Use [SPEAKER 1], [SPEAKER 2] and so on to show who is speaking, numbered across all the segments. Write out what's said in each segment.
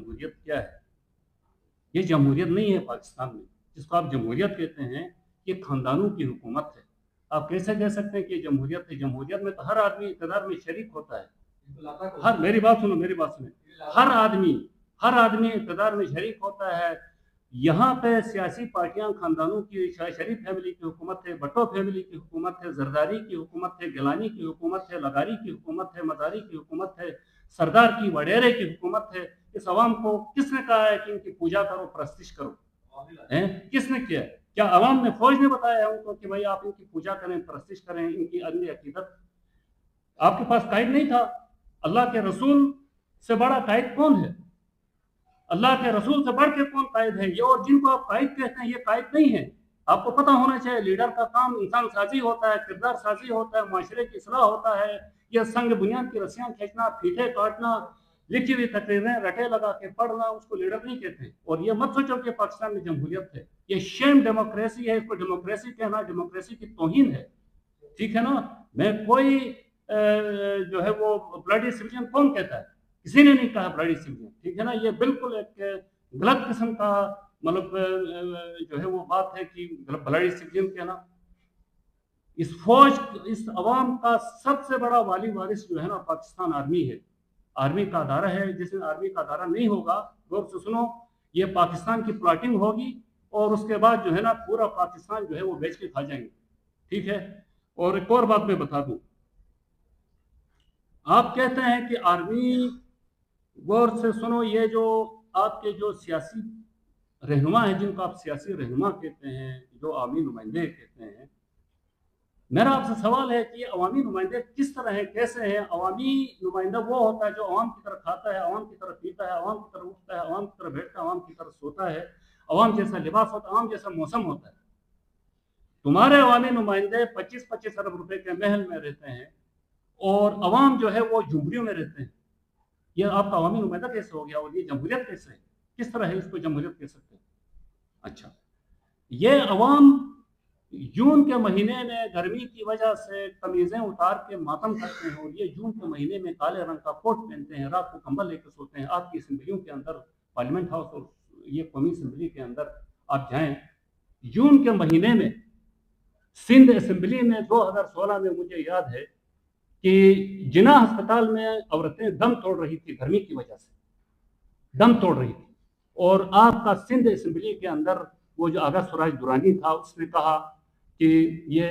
[SPEAKER 1] जमहूरियत क्या है। ये जमहूरियत नहीं है पाकिस्तान में। जिसको आप जमहूरियत कहते हैं ये खानदानों की हुकूमत है। आप कैसे कह सकते हैं कि जमहूरियत है? जमहूरियत में तो हर आदमी इक़्तिदार में शरीक होता है। मेरी बात सुने। हर आदमी इक़्तिदार में शरीक होता है। यहाँ पे सियासी पार्टियां खानदानों की, शरीफ फैमिली की हुकूमत है, भट्टो फैमिली की हुकूमत है, जरदारी की हुकूमत है, गिलानी की हुकूमत है, लगारी की हुकूमत है, मदारी की हुकूमत है, सरदार की, वडेरे की हुकूमत है। इस अवाम को किसने कहा है कि इनकी पूजा करो, प्रस्तिश करो? किसने किया? क्या अवाम ने, फौज ने बताया है उनको कि भाई आप इनकी पूजा करें, प्रस्तिश करें, इनकी अन्य अकीदत? आपके पास कायद नहीं था। अल्लाह के रसूल से बड़ा कायद कौन है? अल्लाह के रसूल से बढ़ के कौन कायद है? ये, और जिनको आप कायद कहते हैं ये कायद नहीं है। आपको पता होना चाहिए लीडर का काम इंसान साजी होता है, किरदार साजी होता है, माशरे की इस्लाह होता है। ये संग बुनियाद की रस्सियां खींचना, फीते काटना, लिखी हुई तकरीरें रटे लगा के पढ़ना, उसको लीडर नहीं कहते। और ये मत सोचो कि पाकिस्तान में जमहूरियत है। ये शेम डेमोक्रेसी है। इसको डेमोक्रेसी कहना डेमोक्रेसी की तौहीन है। ठीक है ना? मैं कोई जो है वो ब्लडी सिविलियन कौन कहता है? किसी ने नहीं कहा ब्लडी सिविलियन। ठीक है ना? ये बिल्कुल एक गलत किस्म का मतलब जो है वो बात है कि ब्लडी सिविलियन कहना। इस फौज, इस अवाम का सबसे बड़ा वाली वारिस जो है ना पाकिस्तान आर्मी है। आर्मी का अदारा है। जिस दिन आर्मी का अदारा नहीं होगा, गौर से सुनो, ये पाकिस्तान की प्लॉटिंग होगी और उसके बाद जो है ना पूरा पाकिस्तान जो है वो बेच के खा जाएंगे। ठीक है? और एक और बात मैं बता दूं, आप कहते हैं कि आर्मी, गौर से सुनो, ये जो आपके जो सियासी रहनुमा है, जिनको आप सियासी रहनुमा कहते हैं, जो आवामी नुमाइंदे कहते हैं, मेरा आपसे सवाल है कि अवामी नुमाइंदे किस तरह है, कैसे हैं? अवामी नुमाइंदा वो होता है जो अवाम की तरह खाता है, अवाम की तरह पीता है, अवाम की तरह उठता है, अवाम की तरह बैठता है, अवाम की तरह सोता है, अवाम जैसा लिबास होता है, अवाम जैसा मौसम होता है। तुम्हारे अवामी नुमाइंदे 25-25 अरब रुपए के महल में रहते हैं और अवाम जो है वो झुंपड़ियों में रहते हैं। ये आपका अवामी नुमाइंदा कैसे हो गया? और ये जमहूरियत कैसे है? किस तरह है इसको जमहूरियत कह सकते हैं? अच्छा, ये अवाम जून के महीने में गर्मी की वजह से कमीजें उतार के मातम करते हैं और ये जून के महीने में काले रंग का कोट पहनते हैं, रात को कंबल लेकर सोते हैं। आपकी असेंबलियों के अंदर, पार्लियामेंट हाउस और ये कौमी असेंबली के अंदर आप जाएं, जून के महीने में सिंध असेंबली में 2016 में मुझे याद है कि जिना अस्पताल में औरतें दम तोड़ रही थी, गर्मी की वजह से दम तोड़ रही थी। और आपका सिंध असेंबली के अंदर वो जो आगा स्वराज दुरानी था, उसने कहा कि ये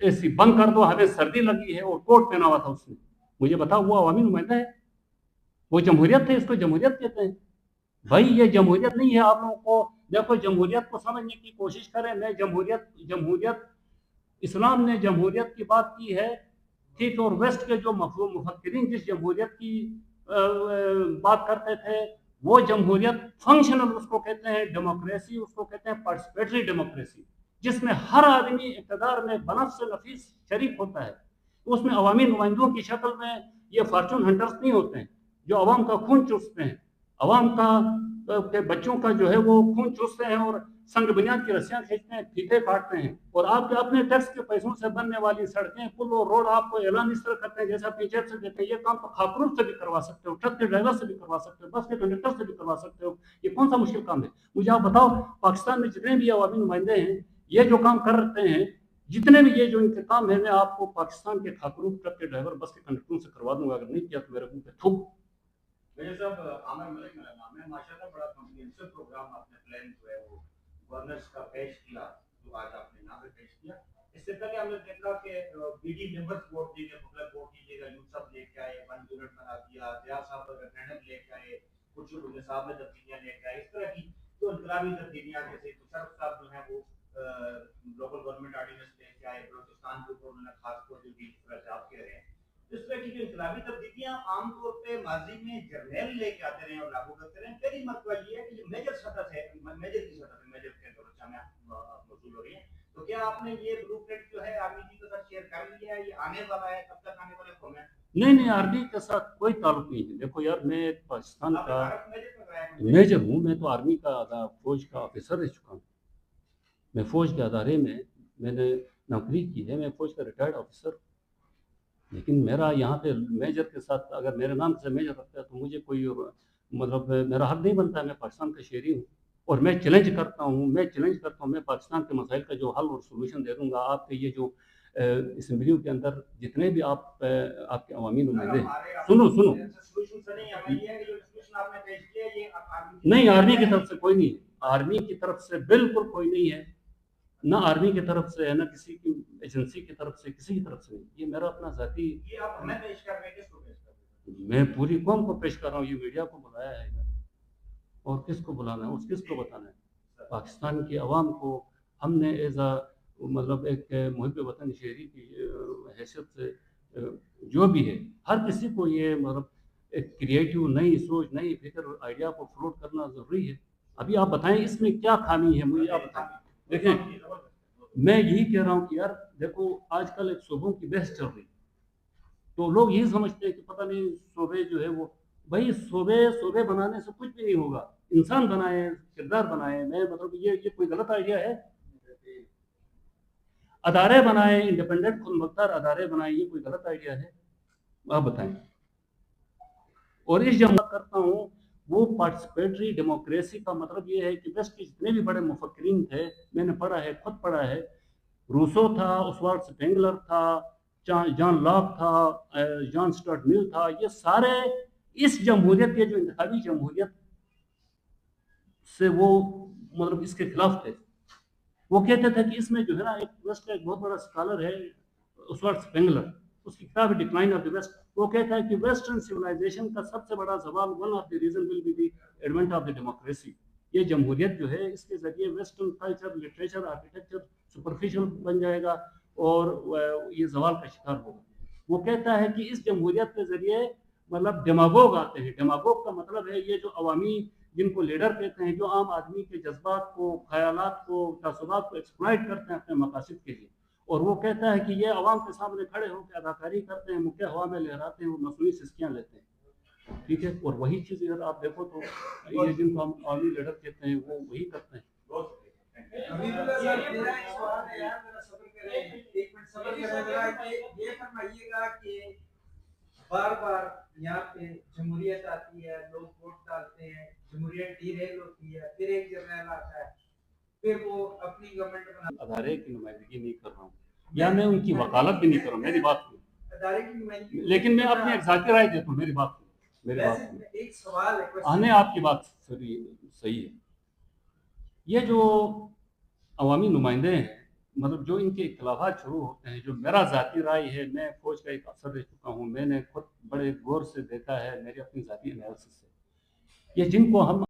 [SPEAKER 1] एसी बंद कर दो, हमें सर्दी लगी है, और कोट पहना हुआ था उसने। मुझे बताओ, वो अवामी नुमाइंदा है? वो जमहूरियत है? इसको जमहूरियत कहते हैं? भाई ये जमहूरियत नहीं है। आप लोगों को देखो, जमहूरियत को समझने की कोशिश करें। मैं जमहूरियत इस्लाम ने जमहूरियत की बात की है, ठीक, और वेस्ट के जो मुफक्किरीन जिस जमहूरियत की बात करते थे, वो जमहूरियत फंक्शनल उसको कहते हैं, डेमोक्रेसी उसको कहते हैं, पार्टिसिपेटरी डेमोक्रेसी, जिसमें हर आदमी इक़्तिदार में बनफ़ से नफीस शरीक होता है। उसमें अवामी नुमाइंदों की शक्ल में ये फॉर्चून हंटर्स नहीं होते हैं जो अवाम का खून चूसते हैं, अवाम का के बच्चों का जो है वो खून चूसते हैं और संग बुनियाद की रस्सियां खींचते हैं, फीते काटते हैं। और आपके अपने टैक्स के पैसों से बनने वाली सड़कें, पुल और रोड आपको ऐलान इस तरह करते हैं जैसे अपनी जेब से देते हैं। ये काम तो खाकरूफ से भी करवा सकते हो, ट्रक के ड्राइवर से भी करवा सकते हो, बस के कंडक्टर से भी करवा सकते हो। ये कौन सा मुश्किल काम है? मुझे आप बताओ, पाकिस्तान में जितने भी अवामी नुमाइंदे हैं ये जो काम कर रहे हैं, जितने भी ये जो इनके काम है, मैं आपको पाकिस्तान के खाकरूफ ट्रक के ड्राइवर, बस के कंडक्टरों से करवा दूंगा। अगर नहीं किया तो मेरे मुंह पे थूक।
[SPEAKER 2] मेरे साहब आमिर मलिक मेरा नाम है। माशाल्लाह बड़ा कॉम्प्रिहेंसिव प्रोग्राम आपने प्लान जो है वो गवर्नर्स का पेश किया, जो आज आपने यहाँ पे पेश किया। इससे पहले हमने देखा कि बीडी मेंबर्स वोट दीजिए, पब्लिक वोट दीजिएगा, यूसुफ लेके आए, 1 यूनिट बना दिया, जिया साहब रेफरेंडम लेके आए, कुछ निसाब में तब्दीलियां लेके आए। इस तरह की जो इनकलाबी तब्दीलियां, जैसे मुशर्रफ साहब जो है वो लोकल गवर्नमेंट ऑर्डिनेंस लेके आए, बलूचिस्तान के ऊपर उन्होंने खास तौर से जिस तरह से आप कह रहे हैं, इस तरह की जो इनकलाबी तब्दीलियां आमतौर पे माजी में जर्नैल लेके आते रहे और लागू करते रहे। पहली मतलब ये है कि मेजर सतह है, मेजर की सतह पे, मेजर के दौरान में मौजूद हो रही है। तो क्या आपने ये ब्लूप्रिंट जो है आर्मी जी के साथ शेयर कर लिया है? ये आने वाला है? कब तक आने वाले फॉर्मेट?
[SPEAKER 1] नहीं, आर्मी के साथ कोई ताल्लुक नहीं है। देखो यार, मैं पाकिस्तान का मेजर हूँ। मैं तो आर्मी का फौज का ऑफिसर रह चुका हूँ। मैं फौज के अदारे में मैंने नौकरी की है। मैं फौज का रिटायर्ड ऑफिसर। लेकिन मेरा यहाँ पे मेजर के साथ, अगर मेरे नाम से मेजर रखता है तो मुझे कोई मतलब मेरा हक नहीं बनता है, मैं पाकिस्तान का शहरी हूँ اور میں چیلنج کرتا ہوں میں پاکستان کے مسائل کا جو حل اور سولوشن دے دوں گا. آپ کے یہ جو اسمبلیوں کے اندر جتنے بھی آپ کے عوامی نمائندے ہیں, سنو نہیں, آرمی کی طرف سے کوئی نہیں ہے, آرمی کی طرف سے بالکل کوئی نہیں ہے, نہ آرمی کی طرف سے ہے, نہ کسی کی ایجنسی کی طرف سے, کسی کی طرف سے نہیں. یہ میرا اپنا ذاتی, میں پوری قوم کو پیش کر رہا ہوں. یہ میڈیا کو بلایا ہے اور کس کو بلانا ہے, کس کو بتانا ہے؟ پاکستان کی عوام کو ہم نے ایز مطلب ایک محب وطن شہری کی حیثیت سے جو بھی ہے, ہر کسی کو یہ مطلب ایک کریٹیو نئی سوچ, نئی فکر, آئیڈیا کو فلوٹ کرنا ضروری ہے. ابھی آپ بتائیں اس میں کیا خامی ہے, مجھے آپ بتائیں. دیکھیں, میں یہی کہہ رہا ہوں کہ یار دیکھو آج کل ایک صوبوں کی بحث چل رہی, تو لوگ یہی سمجھتے ہیں کہ پتہ نہیں صوبے جو ہے وہ, بھائی صوبے بنانے سے کچھ بھی نہیں ہوگا. انسان بنائے, کردار بنائے, میں مطلب یہ کوئی غلط آئیڈیا ہے؟ ادارے بنائے, انڈیپینڈنٹ خود مختار ادارے بنائے, یہ کوئی غلط آئیڈیا ہے؟ آپ بتائیں. اور اس جو میں کرتا ہوں وہ پارٹیسپیٹری ڈیموکریسی کا مطلب یہ ہے کہ ویسٹ کے جتنے بھی بڑے مفکرین تھے, میں نے پڑھا ہے, خود پڑھا ہے, روسو تھا, اوسوالڈ اسپینگلر تھا, جان لاک تھا, جان اسٹارٹ مل تھا, یہ سارے اس جمہوریت کے جو انتخابی جمہوریت سے وہ مطلب اس کے خلاف تھے. وہ کہتے تھے کہ اس میں جو ہے نا ایک ویسٹ کا ایک بہت بڑا اسکالر ہے اوسوالڈ اسپینگلر, اس کی کتاب ہے ڈکلائن آف دی ویسٹ. وہ کہتا ہے کہ ویسٹرن سویلائزیشن کا سب سے بڑا زوال, one of the reason will be the advent of the democracy. یہ جمہوریت جو ہے اس کے ذریعے western culture, literature, architecture superficial بن جائے گا اور یہ زوال کا شکار ہوگا. وہ کہتا ہے کہ اس جمہوریت کے ذریعے مطلب ڈیماگوگ آتے ہیں. ڈیماگوگ کا مطلب ہے یہ جو عوامی, جن کو لیڈر کہتے ہیں, جو عام آدمی کے جذبات کو, خیالات کو, تعصبات کو ایکسپلائٹ کرتے ہیں اپنے مقاصد کے لیے. اور وہ کہتا ہے کہ یہ عوام کے سامنے کھڑے ہو کے اداکاری کرتے ہیں, مکہ ہوا میں لہراتے ہیں, وہ مصنوعی سسکیاں لیتے ہیں. ٹھیک ہے, اور وہی چیز اگر آپ دیکھو تو یہ جن کو ہم عوامی لیڈر کہتے ہیں وہ وہی کرتے ہیں.
[SPEAKER 3] بار بار یہاں پہ جمہوریت آتی ہے, لوگ ووٹ ڈالتے ہیں, جمہوریت ڈیریل ہوتی ہے, پھر ایک جنرل آتا ہے, پھر وہ اپنی گورنمنٹ بنا.
[SPEAKER 1] ادارے کی نمائندگی نہیں کر رہا ہوں یا میں ان کی وکالت بھی نہیں کر رہا ہوں, میری بات سنو,
[SPEAKER 3] ادارے کی نمائندگی,
[SPEAKER 1] لیکن میں اپنی ایک ذاتی رائے دیتا ہوں. میری بات سنو,
[SPEAKER 3] ایک سوال ہے,
[SPEAKER 1] آنے آپ کی بات صحیح ہے. یہ جو عوامی نمائندے ہیں, مطلب جو ان کے اختلافات شروع ہوتے ہیں, جو میرا ذاتی رائے ہے, میں فوج کا ایک افسر رہ چکا ہوں, میں نے خود بڑے غور سے دیکھا ہے, میری اپنی ذاتی انالیسس سے, یہ جن کو ہم